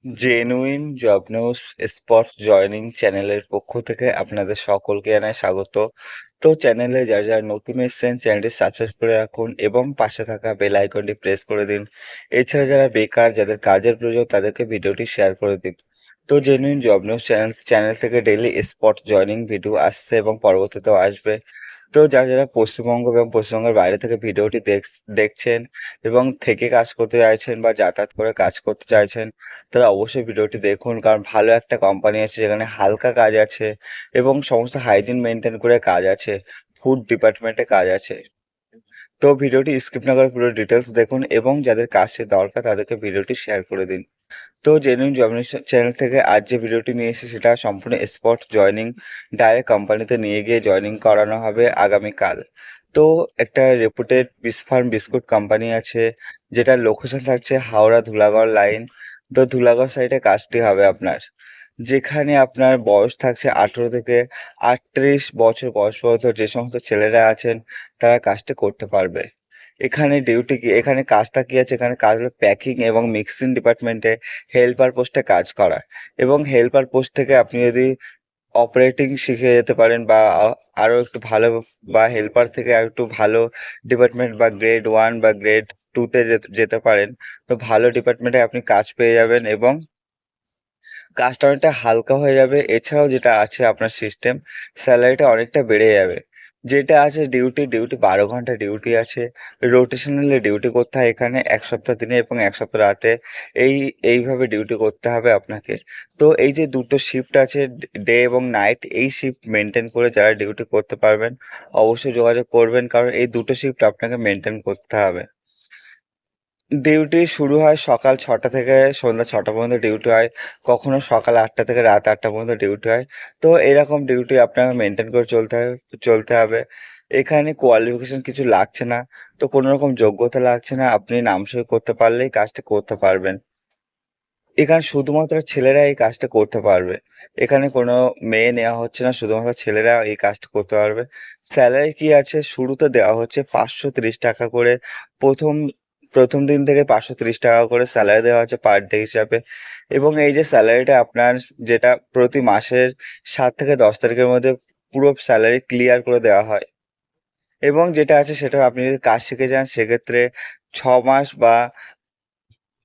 Genuine job news spot joining চ্যানেলের পক্ষ থেকে আপনাদের সকলকে জানাই স্বাগত। তো চ্যানেলে যারা যারা নতুন এসেছেন চ্যানেলটি সাবস্ক্রাইব করে রাখুন এবং পাশে থাকা বেল আইকনটি প্রেস করে দিন। এছাড়া যারা বেকার, যাদের কাজের প্রয়োজন, তাদেরকে ভিডিওটি শেয়ার করে দিন। তো জেনুইন জব নিউজ চ্যানেল থেকে ডেইলি স্পট জয়নিং ভিডিও আসছে এবং পরবর্তীতেও আসবে। তো যারা যারা পশ্চিমবঙ্গ এবং পশ্চিমবঙ্গের বাইরে থেকে ভিডিওটি দেখছেন এবং থেকে কাজ করতে চাইছেন বা যাতায়াত করে কাজ করতে চাইছেন, তারা অবশ্যই ভিডিওটি দেখুন। কারণ ভালো একটা কোম্পানি আছে যেখানে হালকা কাজ আছে এবং সমস্ত হাইজিন মেনটেন করে কাজ আছে, ফুড ডিপার্টমেন্টে কাজ আছে। তো ভিডিওটি স্কিপ না করে পুরো ডিটেলস দেখুন এবং যাদের কাজটি দরকার তাদেরকে ভিডিওটি শেয়ার করে দিন। তো জেনুইন জব নিউজ চ্যানেল থেকে আজ যে ভিডিওটি নিয়ে এসেছি সেটা সম্পূর্ণ স্পট জয়নিং, ডাইরেক্ট কোম্পানিতে নিয়ে গিয়ে জয়নিং করানো হবে আগামীকাল। তো একটা রেপুটেড ফার্ম বিস্কুট কোম্পানি আছে, যেটার লোকেশন থাকছে হাওড়া ধুলাগড় লাইন। তো ধুলাগড় সাইডে কাজটি হবে আপনার, যেখানে আপনার বয়স থাকছে 18 থেকে 38 বছর বয়স পর্যন্ত যে সমস্ত ছেলেরা আছেন তারা কাজটি করতে পারবে। এখানে ডিউটি কি, এখানে কাজটা কি আছে, এখানে কাজ হলো প্যাকিং এবং মিক্সিং ডিপার্টমেন্টে হেল্পার পোস্টে কাজ করা। এবং হেল্পার পোস্ট থেকে আপনি যদি অপারেটিং শিখে যেতে পারেন বা আরও একটু ভালো, বা হেল্পার থেকে আর একটু ভালো ডিপার্টমেন্ট বা গ্রেড 1 বা গ্রেড 2-তে যেতে পারেন, তো ভালো ডিপার্টমেন্টে আপনি কাজ পেয়ে যাবেন এবং কাজটা অনেকটা হালকা হয়ে যাবে। এছাড়াও যেটা আছে আপনার সিস্টেম, স্যালারিটা অনেকটা বেড়ে যাবে। যেটা আছে ডিউটি 12 ঘন্টা ডিউটি আছে। রোটেশনালি ডিউটি করতে হয় এখানে, 1 সপ্তাহ দিনে এবং 1 সপ্তাহ রাতে। এইভাবে ডিউটি করতে হবে আপনাকে। তো এই যে দুটো শিফট আছে, ডে এবং নাইট, এই শিফট মেনটেন করে যারা ডিউটি করতে পারবেন অবশ্যই যোগাযোগ করবেন, কারণ এই দুটো শিফট আপনাকে মেনটেন করতে হবে। ডিউটি শুরু হয় সকাল 6টা থেকে সন্ধ্যা 6টা পর্যন্ত ডিউটি হয়। কখনো সকাল 8টা থেকে রাত 8টা পর্যন্ত ডিউটি হয়। তো এরকম ডিউটি আপনাকে মেনটেন করে চলতে হবে। এখানে কোয়ালিফিকেশন কিছু লাগছে না। তো কোনো রকম যোগ্যতা লাগছে না। আপনি নাম সই করতে পারলেই কাজটা করতে পারবেন। এখানে শুধুমাত্র ছেলেরা এই কাজটা করতে পারবে। এখানে কোনো মেয়ে নেওয়া হচ্ছে না, শুধুমাত্র ছেলেরা এই কাজটা করতে পারবে। স্যালারি কি আছে, শুরুতে দেওয়া হচ্ছে 530 টাকা করে। প্রথম প্রথম দিন থেকে 530 টাকা করে স্যালারি দেওয়া হচ্ছে পার ডে হিসাবে। এবং এই যে স্যালারিটা আপনার, যেটা প্রতি মাসের 7 থেকে 10 তারিখের মধ্যে পুরো স্যালারি ক্লিয়ার করে দেওয়া হয়। এবং যেটা আছে সেটা আপনি যদি কাজ শিখে যান সেক্ষেত্রে 6 মাস বা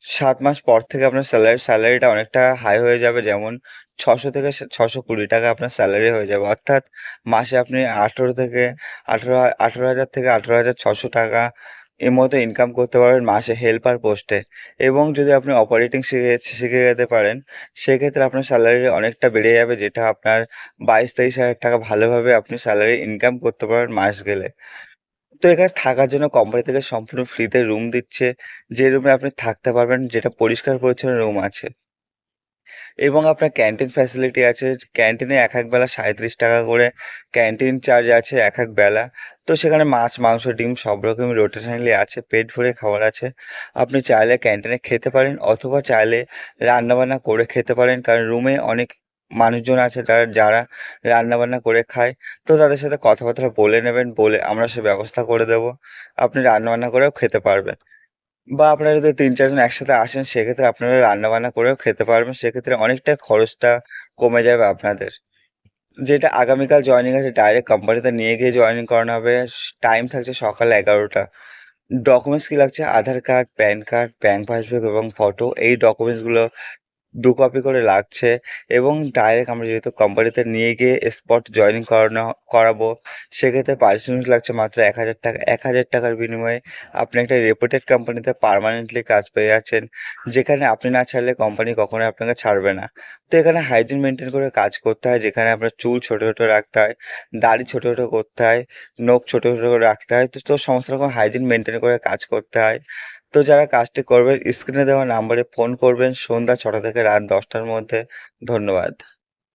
7 মাস পর থেকে আপনার স্যালারিটা অনেকটা হাই হয়ে যাবে। যেমন 600 থেকে 620 টাকা আপনার স্যালারি হয়ে যাবে। অর্থাৎ মাসে আপনি 18,000 থেকে 18,600 টাকা এর মতো ইনকাম করতে পারবেন মাসে হেল্পার পোস্টে। এবং যদি আপনি অপারেটিং শিখে যেতে পারেন, সেক্ষেত্রে আপনার স্যালারি অনেকটা বেড়ে যাবে, যেটা আপনার 22-23 হাজার টাকা ভালোভাবে আপনি স্যালারি ইনকাম করতে পারবেন মাস গেলে। তো এখানে থাকার জন্য কোম্পানি থেকে সম্পূর্ণ ফ্রিতে রুম দিচ্ছে, যে রুমে আপনি থাকতে পারবেন, যেটা পরিষ্কার পরিচ্ছন্ন রুম আছে। এবং আপনার ক্যান্টিন ফ্যাসিলিটি আছে। ক্যান্টিনে এক বেলা 37 টাকা করে ক্যান্টিন চার্জ আছে এক বেলা। তো সেখানে মাছ, মাংস, ডিম সব রকমই রোটেশনালি আছে, পেট ভরে খাবার আছে। আপনি চাইলে ক্যান্টিনে খেতে পারেন অথবা চাইলে রান্নাবান্না করে খেতে পারেন, কারণ রুমে অনেক মানুষজন আছে যারা রান্নাবান্না করে খায়। তো তাদের সাথে কথাবার্তা বলে নেবেন, বলে আমরা সে ব্যবস্থা করে দেবো। আপনি রান্নাবান্না করেও খেতে পারবেন। বা আপনারা যদি ৩-৪ জন একসাথে আসেন সেক্ষেত্রে আপনারা রান্নাবান্না করেও খেতে পারবেন। সেক্ষেত্রে অনেকটা খরচটা কমে যাবে আপনাদের। যেটা আগামীকাল জয়েনিং আছে, ডাইরেক্ট কোম্পানিতে নিয়ে গিয়ে জয়েনিং করানো হবে। টাইম থাকছে সকাল 11টা। ডকুমেন্টস কি লাগছে? Aadhaar card, PAN card, bank passbook এবং ফটো। এই ডকুমেন্টসগুলো 2 কপি করে লাগছে। এবং ডাইরেক্ট আমরা যেহেতু কোম্পানিতে নিয়ে গিয়ে স্পট জয়েনিং করাবো, সেক্ষেত্রে পারিশ্রমিক লাগছে মাত্র 1,000 টাকা। 1,000 টাকার বিনিময়ে আপনি একটা রেপুটেড কোম্পানিতে পার্মানেন্টলি কাজ পেয়ে যাচ্ছেন, যেখানে আপনি না ছাড়লে কোম্পানি কখনোই আপনাকে ছাড়বে না। তো এখানে হাইজিন মেনটেন করে কাজ করতে হয়, যেখানে আপনার চুল ছোট ছোট রাখতে হয়, দাড়ি ছোট ছোট করতে হয়, নখ ছোট ছোট করে রাখতে হয়। তো সমস্ত রকম হাইজিন মেনটেন করে কাজ করতে হয়। তো যারা কাজটি করবেন স্ক্রিনে দেওয়া নাম্বারে ফোন করবেন সন্ধ্যা 6টা থেকে রাত 10টার মধ্যে। ধন্যবাদ।